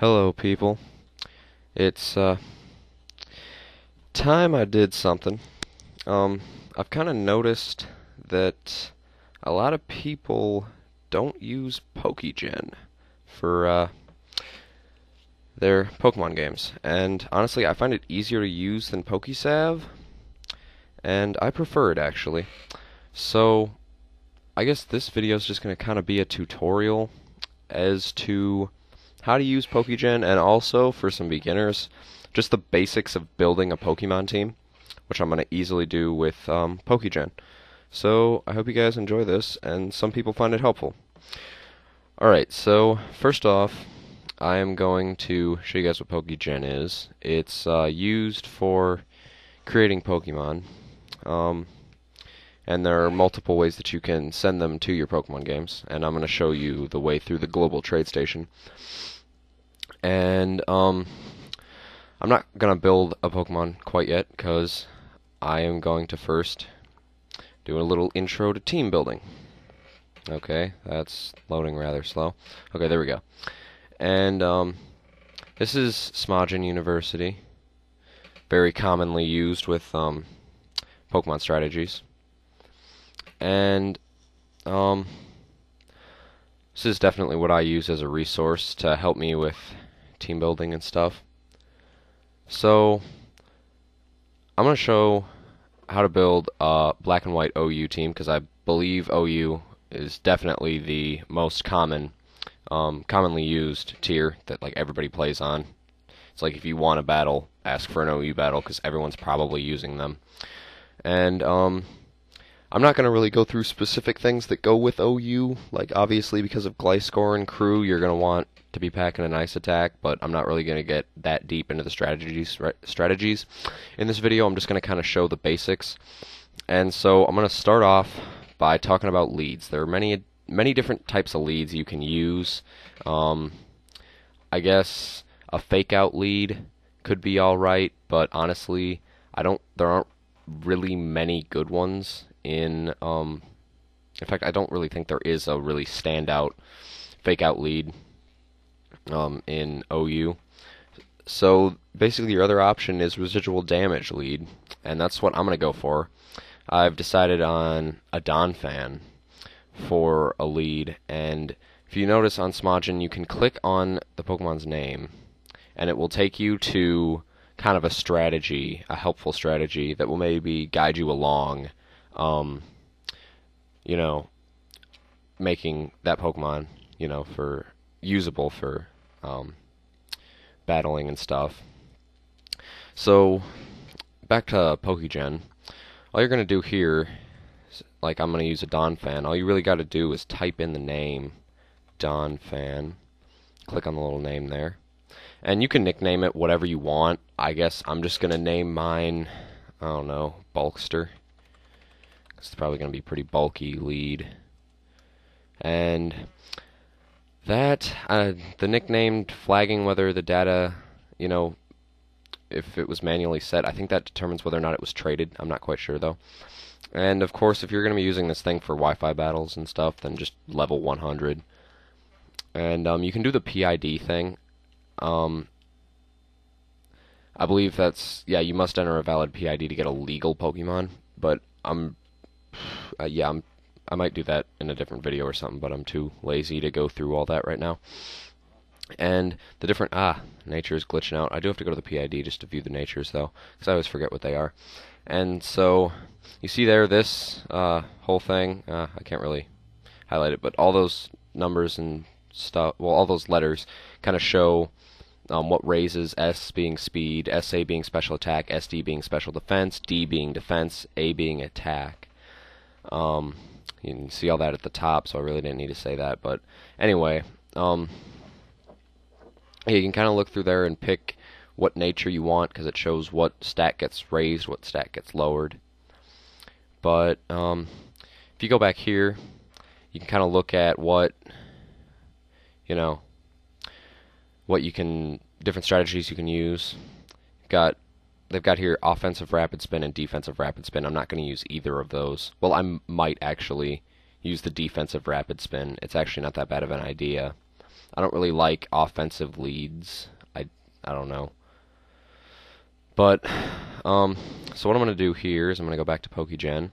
Hello, people. It's time I did something. I've kind of noticed that a lot of people don't use Pokegen for their Pokemon games, and honestly, I find it easier to use than Pokesalve, and I prefer it actually. So, I guess this video is just going to kind of be a tutorial as to how to use Pokegen, and also for some beginners, just the basics of building a Pokemon team, which I'm going to easily do with Pokegen. So I hope you guys enjoy this, and some people find it helpful. Alright, so first off, I am going to show you guys what Pokegen is. It's used for creating Pokemon, and there are multiple ways that you can send them to your Pokemon games, and I'm going to show you the way through the global trade station. And I'm not going to build a Pokemon quite yet, because I am going to first do a little intro to team building. Okay, that's loading rather slow. Okay, there we go. And this is Smogen University, very commonly used with Pokemon strategies. And this is definitely what I use as a resource to help me with team building and stuff. So I'm going to show how to build a black and white OU team, because I believe OU is definitely the most commonly used tier that like everybody plays on. It's like if you want a battle, ask for an OU battle, because everyone's probably using them. And I'm not going to really go through specific things that go with OU, like obviously because of Gliscor and crew, you're going to want to be packing an ice attack, but I'm not really going to get that deep into the strategies. In this video, I'm just going to kind of show the basics. And so I'm going to start off by talking about leads. There are many different types of leads you can use. I guess a fake out lead could be alright, but honestly, there aren't really many good ones in fact, I don't really think there is a really standout fake out lead in OU. So basically your other option is residual damage lead, and that's what I'm going to go for. I've decided on a Donphan for a lead, and if you notice on Smogen, you can click on the Pokemon's name, and it will take you to kind of a strategy, a helpful strategy that will maybe guide you along, you know, making that Pokemon, for usable for battling and stuff. So back to Pokegen. All you're going to do here, like I'm going to use a Donphan, all you really got to do is type in the name Donphan, click on the little name there, and you can nickname it whatever you want. I guess I'm just going to name mine, I don't know, Bulkster. It's probably going to be pretty bulky lead. And that, the nickname flagging whether the data, if it was manually set, I think that determines whether or not it was traded. I'm not quite sure though. And of course, if you're going to be using this thing for Wi-Fi battles and stuff, then just level 100. And you can do the PID thing. I believe that's, yeah, you must enter a valid PID to get a legal Pokemon, but I might do that in a different video or something, but I'm too lazy to go through all that right now. And the different, nature is glitching out. I do have to go to the PID just to view the natures, though, because I always forget what they are. And so, you see there, this whole thing, I can't really highlight it, but all those numbers and stuff, well, all those letters kind of show what raises, S being speed, SA being special attack, SD being special defense, D being defense, A being attack. You can see all that at the top, so I really didn't need to say that, but anyway, yeah, you can kind of look through there and pick what nature you want, because it shows what stat gets raised, what stat gets lowered. But if you go back here, you can kind of look at what, what you can, different strategies you can use. They've got here offensive rapid spin and defensive rapid spin. I'm not going to use either of those. Well, I might actually use the defensive rapid spin. It's actually not that bad of an idea. I don't really like offensive leads. I don't know. But, so what I'm going to do here is I'm going to go back to Pokegen.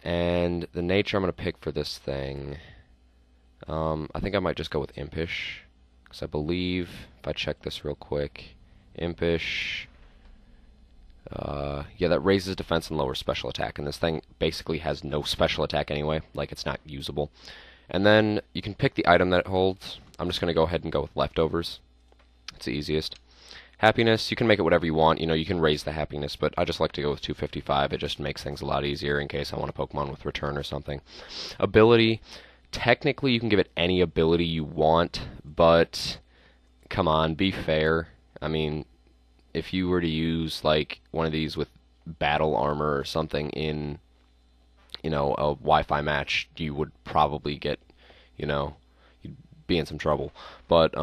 And the nature I'm going to pick for this thing, I think I might just go with Impish. Because I believe, if I check this real quick, Impish, yeah, that raises defense and lowers special attack. And this thing basically has no special attack anyway, like it's not usable. And then you can pick the item that it holds. I'm just going to go ahead and go with Leftovers. It's the easiest. Happiness, you can make it whatever you want. You know, you can raise the happiness, but I just like to go with 255. It just makes things a lot easier in case I want a Pokemon with return or something. Ability, technically you can give it any ability you want, but come on, be fair. I mean, if you were to use like one of these with battle armor or something in, you know, a Wi-Fi match, you would probably get, you know, you'd be in some trouble. But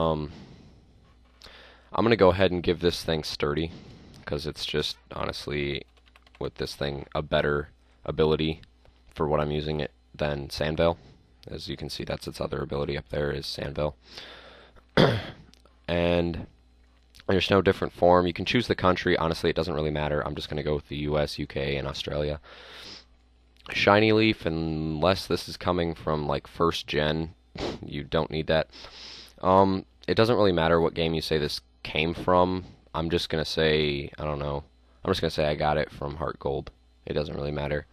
I'm going to go ahead and give this thing Sturdy, because it's just, honestly, with this thing, a better ability for what I'm using it than Sandveil. As you can see, that's its other ability up there, is Sandveil. And there's no different form. You can choose the country. Honestly, it doesn't really matter. I'm just going to go with the US, UK, and Australia. Shiny Leaf, unless this is coming from, like, first gen, you don't need that. It doesn't really matter what game you say this came from. I'm just going to say, I don't know. I'm just going to say I got it from Heart Gold. It doesn't really matter.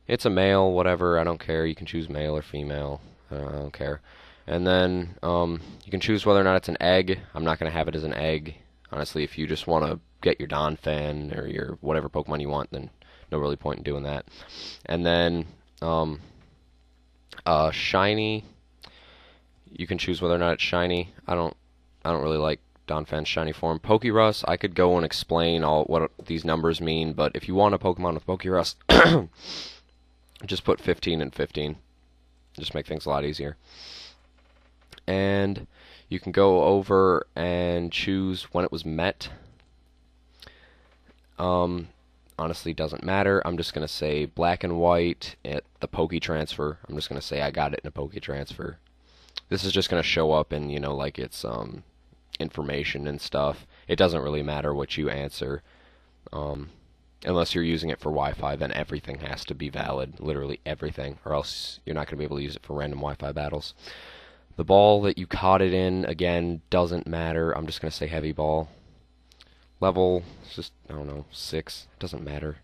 It's a male, whatever, I don't care. You can choose male or female. I don't care. And then you can choose whether or not it's an egg. I'm not going to have it as an egg. Honestly, if you just want to get your Donphan or your whatever Pokemon you want, then no really point in doing that. And then shiny, you can choose whether or not it's shiny. I don't really like Donphan's shiny form. Pokerus, I could go and explain all what these numbers mean, but if you want a Pokemon with Pokerus, just put 15 and 15. Just make things a lot easier. And you can go over and choose when it was met. Honestly, doesn't matter. I'm just going to say black and white at the Poke Transfer. I'm just going to say I got it in a Poke Transfer. This is just going to show up in, you know, like it's information and stuff. It doesn't really matter what you answer. Unless you're using it for Wi-Fi, then everything has to be valid. Literally everything. Or else you're not going to be able to use it for random Wi-Fi battles. The ball that you caught it in, again, doesn't matter. I'm just going to say heavy ball. Level, it's just, I don't know, 6. Doesn't matter.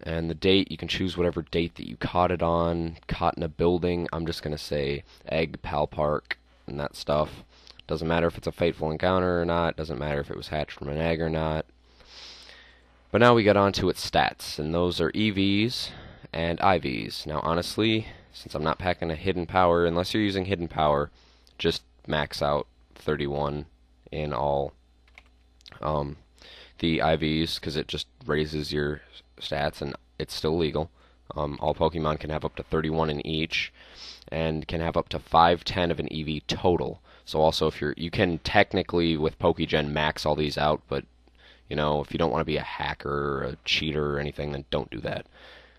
And the date, you can choose whatever date that you caught it on. Caught in a building, I'm just going to say Egg, Pal Park, and that stuff. Doesn't matter if it's a fateful encounter or not. Doesn't matter if it was hatched from an egg or not. But now we get on to its stats, and those are EVs and IVs. Now, honestly, since I'm not packing a hidden power, unless you're using hidden power, just max out 31 in all the IVs, because it just raises your stats, and it's still legal. All Pokemon can have up to 31 in each, and can have up to 510 of an EV total. So also, if you can technically with Pokegen max all these out, but you know, if you don't want to be a hacker or a cheater or anything, then don't do that,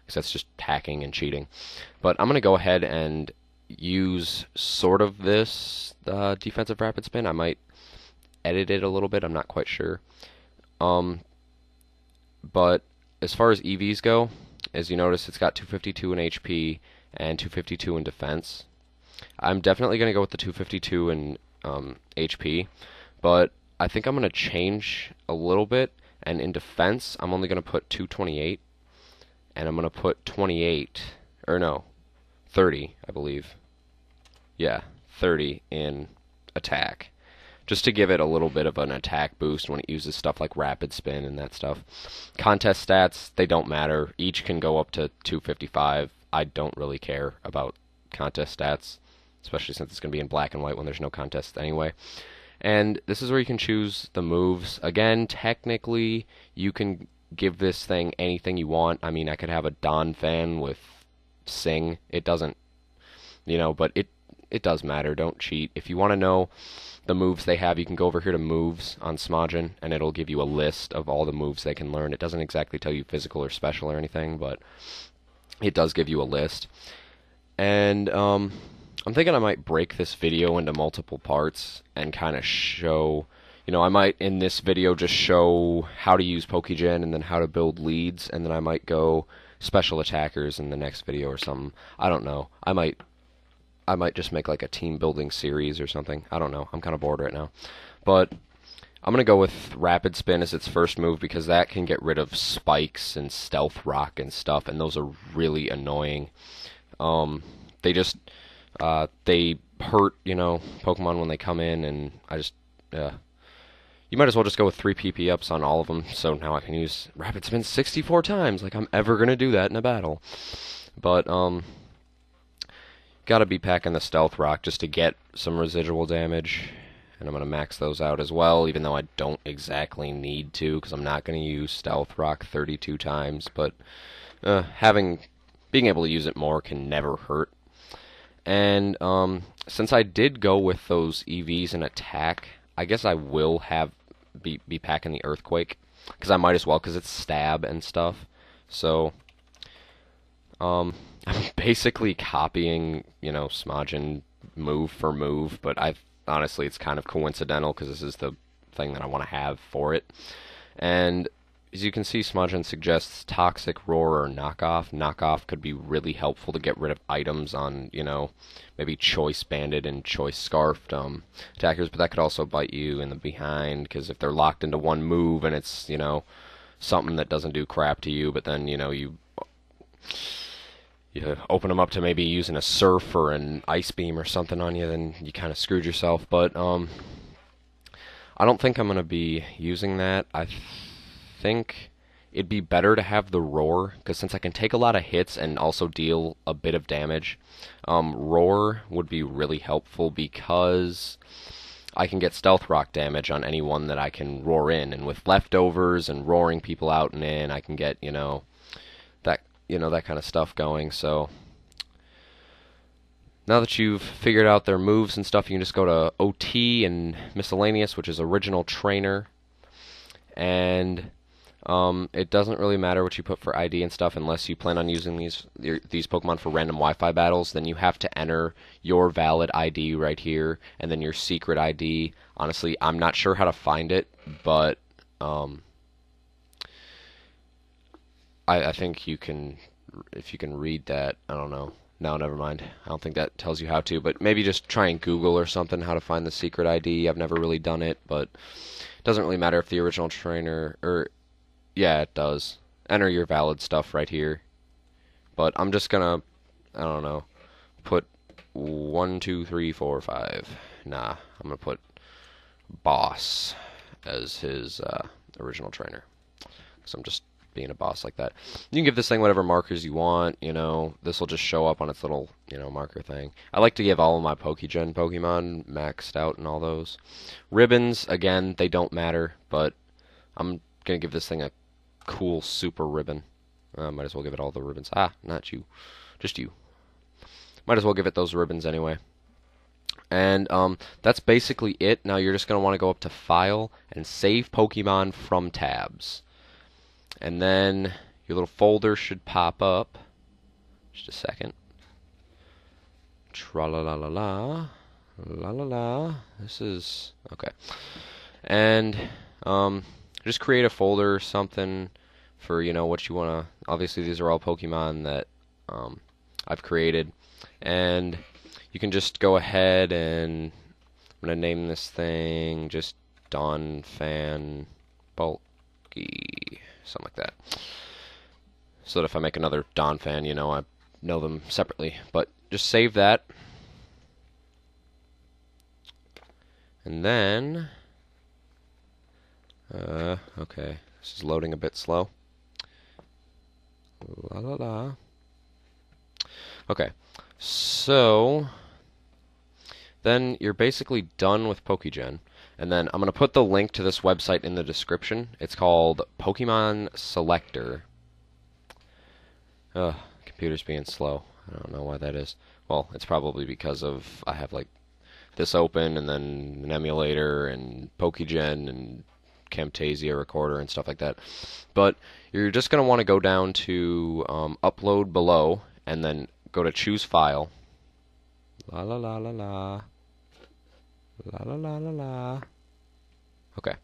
because that's just hacking and cheating. But I'm going to go ahead and use sort of this defensive rapid spin. I might edit it a little bit, I'm not quite sure. But as far as EVs go, as you notice, it's got 252 in HP and 252 in defense. I'm definitely going to go with the 252 in HP, but I think I'm going to change a little bit, and in defense, I'm only going to put 228, and I'm going to put 28, or no, 30, I believe. Yeah, 30 in attack, just to give it a little bit of an attack boost when it uses stuff like Rapid Spin and that stuff. Contest stats, they don't matter. Each can go up to 255. I don't really care about contest stats, especially since it's going to be in black and white when there's no contest anyway. And this is where you can choose the moves. Again, technically, you can give this thing anything you want. I mean, I could have a Donphan with Sing. It doesn't, you know, but it does matter. Don't cheat. If you want to know the moves they have, you can go over here to moves on Smogon, and it'll give you a list of all the moves they can learn. It doesn't exactly tell you physical or special or anything, but it does give you a list. And I'm thinking I might break this video into multiple parts and kind of show, I might in this video just show how to use Pokegen and then how to build leads, and then I might go special attackers in the next video or something. I don't know. I might just make like a team building series or something. I don't know. I'm kind of bored right now. But I'm going to go with Rapid Spin as its first move because that can get rid of spikes and stealth rock and stuff, and those are really annoying. They just they hurt, Pokemon when they come in, and you might as well just go with 3 PP ups on all of them, so now I can use Rapid Spin 64 times, like I'm ever gonna do that in a battle. But gotta be packing the Stealth Rock just to get some residual damage, and I'm gonna max those out as well, even though I don't exactly need to, because I'm not gonna use Stealth Rock 32 times, but being able to use it more can never hurt. And since I did go with those EVs in attack, I guess I will be packing the Earthquake, because I might as well, because it's stab and stuff. So I'm basically copying, Smodgen move for move, but honestly it's kind of coincidental because this is the thing that I want to have for it. And as you can see, Smodgen suggests Toxic, Roar, or Knockoff. Knockoff could be really helpful to get rid of items on, maybe Choice Banded and Choice Scarfed attackers, but that could also bite you in the behind, because if they're locked into one move and it's, something that doesn't do crap to you, but then, you open them up to maybe using a Surf or an Ice Beam or something on you, then you kind of screwed yourself. But I don't think I'm going to be using that. I think it'd be better to have the Roar, because since I can take a lot of hits and also deal a bit of damage, Roar would be really helpful because I can get Stealth Rock damage on anyone that I can roar in, and with leftovers and roaring people out and in, I can get that kind of stuff going. So now that you've figured out their moves and stuff, you can just go to OT and Miscellaneous, which is Original Trainer, and it doesn't really matter what you put for ID and stuff unless you plan on using these Pokemon for random Wi-Fi battles. Then you have to enter your valid ID right here, and then your secret ID. Honestly, I'm not sure how to find it, but I think you can, if you can read that. I don't know. No, never mind. I don't think that tells you how to, but maybe just try and Google or something how to find the secret ID. I've never really done it, but it doesn't really matter if the Original Trainer, or yeah, it does. Enter your valid stuff right here. But I'm just gonna, I don't know, put 1, 2, 3, 4, 5. Nah, I'm gonna put Boss as his Original Trainer. So I'm just being a boss like that. You can give this thing whatever markers you want, this will just show up on its little, marker thing. I like to give all of my Pokegen Pokemon maxed out and all those. Ribbons, again, they don't matter, but I'm gonna give this thing a cool super ribbon. Might as well give it all the ribbons. Ah, not you. Just you. Might as well give it those ribbons anyway. And that's basically it. Now you're just going to want to go up to File and Save Pokemon from Tabs. And then your little folder should pop up. Just a second. Tra-la-la-la-la. La-la-la. This is... okay. And just create a folder or something for, what you want to... obviously, these are all Pokemon that I've created. And you can just go ahead and... I'm going to name this thing just Donphan Bulky. Something like that. So that if I make another Donphan, I know them separately. But just save that. And then... okay. This is loading a bit slow. La la la. Okay. So... then you're basically done with Pokegen. And then I'm going to put the link to this website in the description. It's called Pokemon Selector. Computer's being slow. I don't know why that is. Well, it's probably because of I have like this open and then an emulator and Pokegen and Camtasia recorder and stuff like that. But you're just going to want to go down to Upload below and then go to Choose File. La la la la la. La la la la la. Okay.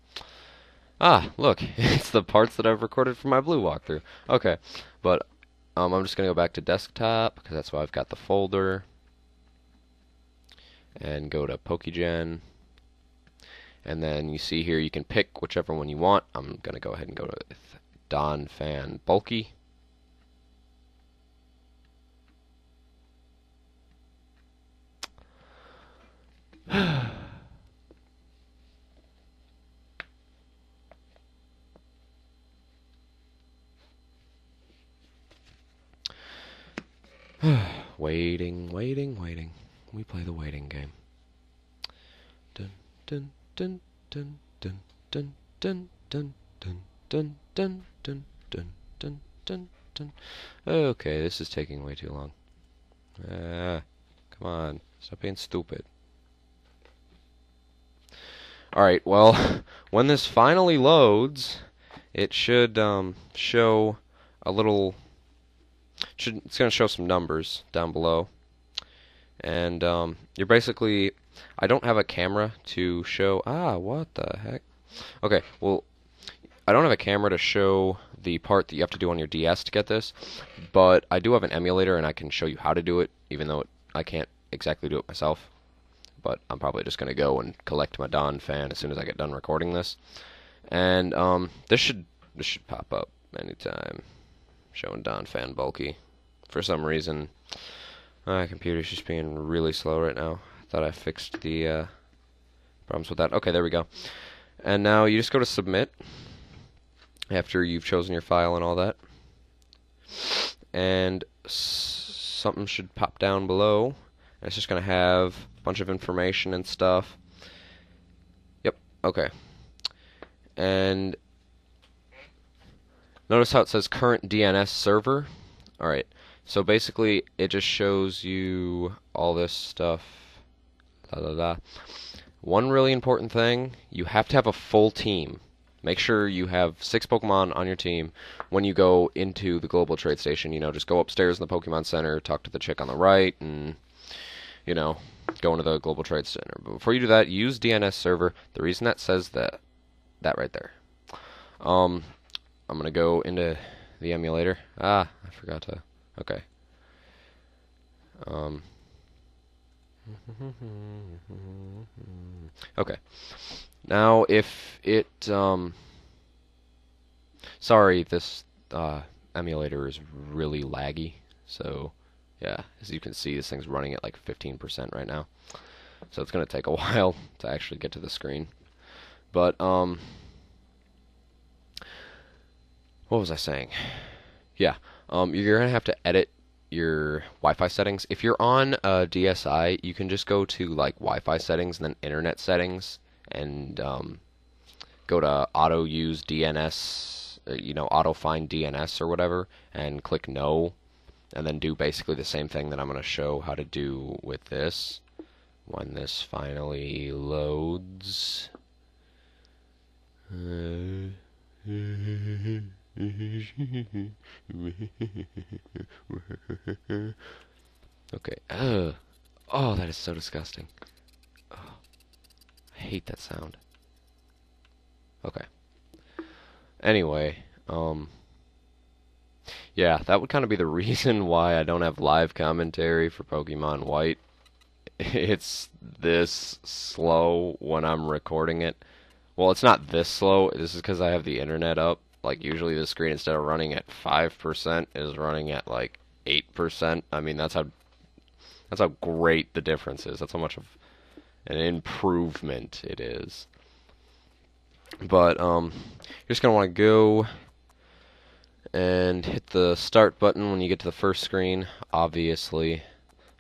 Ah, look, it's the parts that I've recorded for my blue walkthrough. Okay, but I'm just gonna go back to desktop because that's why I've got the folder, and go to Pokegen, and then you see here you can pick whichever one you want. I'm gonna go ahead and go to Don Fan Bulky. Waiting, waiting, waiting. We play the waiting game. Dun dun dun dun dun dun dun dun dun dun dun dun dun dun dun dun. Okay, this is taking way too long. Come on, stop being stupid. Alright, well, when this finally loads, it should show a little... It's going to show some numbers down below. And you're basically... I don't have a camera to show... Ah, what the heck? Okay, well, I don't have a camera to show the part that you have to do on your DS to get this, but I do have an emulator and I can show you how to do it, even though I can't exactly do it myself. But I'm probably just going to go and collect my Don Fan as soon as I get done recording this. And this should pop up anytime. Showing Don Fan Bulky. For some reason, my computer's just being really slow right now. I thought I fixed the problems with that. Okay, there we go. And now you just go to Submit after you've chosen your file and all that. And something should pop down below. And it's just going to have a bunch of information and stuff. Yep, okay. And notice how it says current DNS server. Alright, so basically it just shows you all this stuff. La la la. One really important thing, you have to have a full team. Make sure you have 6 Pokemon on your team when you go into the Global Trade Station. You know, just go upstairs in the Pokemon Center, talk to the chick on the right, and, you know, go into the Global Trade Center. But before you do that, use DNS server. The reason that says that right there. I'm going to go into the emulator. Ah, I forgot to... Okay. Okay. Now, if it... Sorry, this emulator is really laggy. So, yeah, as you can see, this thing's running at like 15% right now. So it's going to take a while to actually get to the screen. But, what was I saying? Yeah, you're going to have to edit your Wi-Fi settings. If you're on a DSi, you can just go to like Wi-Fi settings and then internet settings and go to auto use DNS, you know, auto find DNS or whatever, and click no, and then do basically the same thing that I'm going to show how to do with this when this finally loads. Okay. Oh, that is so disgusting. Oh, I hate that sound. Okay. Anyway, yeah, that would kind of be the reason why I don't have live commentary for Pokemon White. It's this slow when I'm recording it. Well, it's not this slow. This is because I have the internet up. Like, usually the screen, instead of running at 5%, is running at, like, 8%. I mean, that's how great the difference is. That's how much of an improvement it is. But, you're just going to want to go and hit the start button when you get to the first screen, obviously.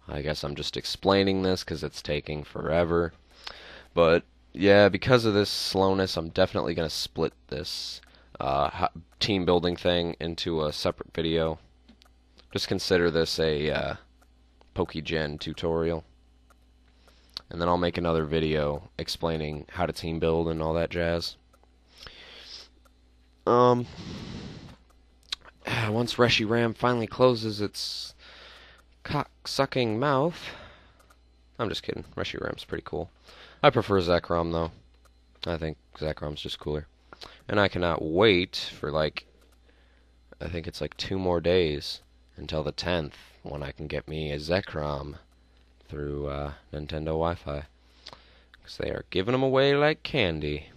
I guess I'm just explaining this because it's taking forever. But, yeah, because of this slowness, I'm definitely going to split this team building thing into a separate video. Just consider this a Pokegen tutorial. And then I'll make another video explaining how to team build and all that jazz. Once Reshiram finally closes its cock-sucking mouth, I'm just kidding. Reshiram's pretty cool. I prefer Zekrom, though. I think Zekrom's just cooler. And I cannot wait for, like, I think it's like 2 more days until the 10th when I can get me a Zekrom through Nintendo Wi-Fi. Because they are giving them away like candy.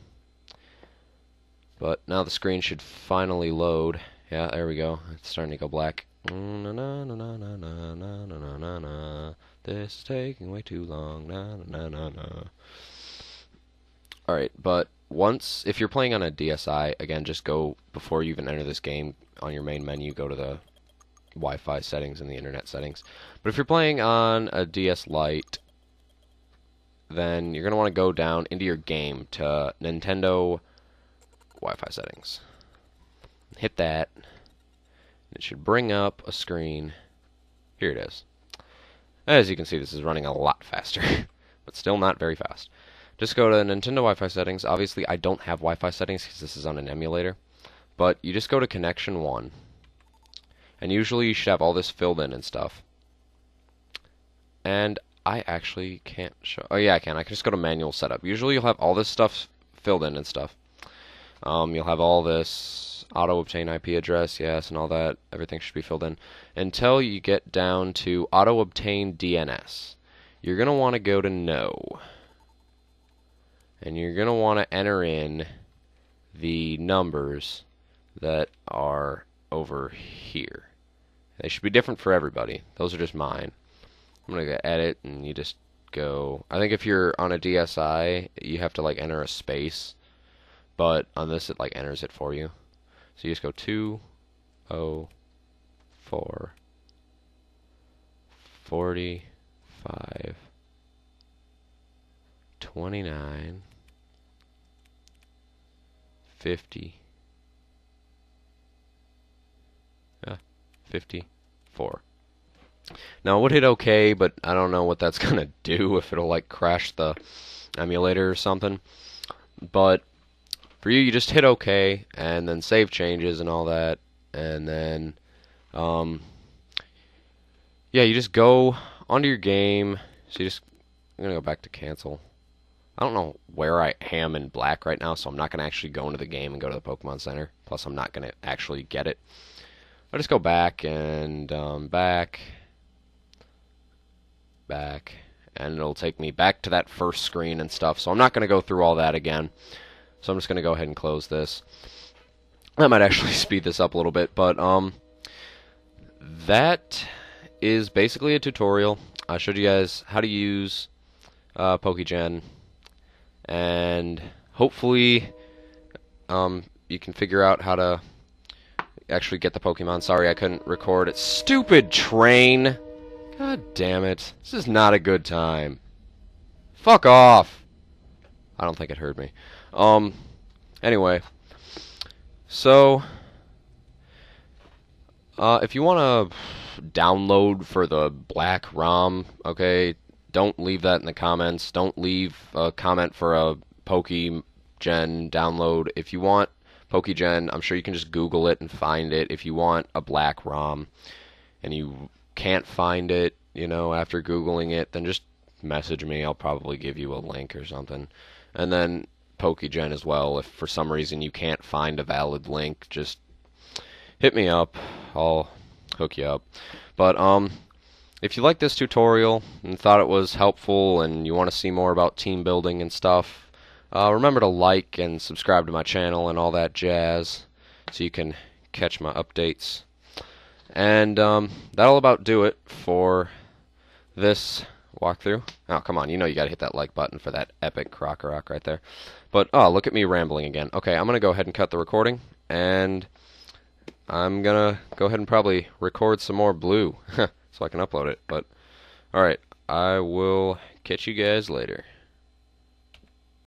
But now the screen should finally load. Yeah, there we go. It's starting to go black. Na na na na na na na na na na. This is taking way too long. Na na na na. Alright, but if you're playing on a DSi, again, just go, before you even enter this game, on your main menu, go to the Wi-Fi settings and the internet settings. But if you're playing on a DS Lite, then you're going to want to go down into your game to Nintendo Wi-Fi settings. Hit that. It should bring up a screen. Here it is. As you can see, this is running a lot faster, but still not very fast. Just go to Nintendo Wi-Fi settings. Obviously, I don't have Wi-Fi settings because this is on an emulator. But you just go to Connection 1. And usually you should have all this filled in and stuff. And I actually can't show... Oh, yeah, I can. I can just go to Manual Setup. Usually you'll have all this stuff filled in and stuff. You'll have all this auto-obtain IP address, yes, and all that. Everything should be filled in. Until you get down to auto-obtain DNS. You're going to want to go to No. And you're going to want to enter in the numbers that are over here. They should be different for everybody. Those are just mine. I'm going to go Edit, and you just go... I think if you're on a DSi, you have to, like, enter a space. But on this, it, like, enters it for you. So you just go 204 45 29 50 54. Now, it would hit OK, but I don't know what that's going to do, if it'll, like, crash the emulator or something. But for you, you just hit OK, and then save changes and all that, and then, yeah, you just go onto your game. So you just, I'm going to go back to cancel. I don't know where I am in black right now, so I'm not going to actually go into the game and go to the Pokemon Center. Plus, I'm not going to actually get it. I'll just go back and back, and it'll take me back to that first screen and stuff. So I'm not going to go through all that again. So I'm just going to go ahead and close this. That might actually speed this up a little bit, but that is basically a tutorial. I showed you guys how to use Pokegen, and hopefully you can figure out how to actually get the Pokemon. Sorry, I couldn't record it. Stupid train! God damn it. This is not a good time. Fuck off! I don't think it heard me. Anyway. So, if you want to download for the black ROM, okay, don't leave that in the comments. Don't leave a comment for a Pokegen download. If you want Pokegen, I'm sure you can just Google it and find it. If you want a black ROM and you can't find it, you know, after Googling it, then just message me. I'll probably give you a link or something. And then Pokegen as well. If for some reason you can't find a valid link, just hit me up. I'll hook you up. But if you like this tutorial and thought it was helpful and you want to see more about team building and stuff, remember to like and subscribe to my channel and all that jazz so you can catch my updates. And that'll about do it for this walkthrough. Oh, come on, you know you gotta hit that like button for that epic Krokorok right there. But, oh, look at me rambling again. Okay, I'm gonna go ahead and cut the recording, and I'm gonna go ahead and probably record some more blue so I can upload it. But, alright, I will catch you guys later.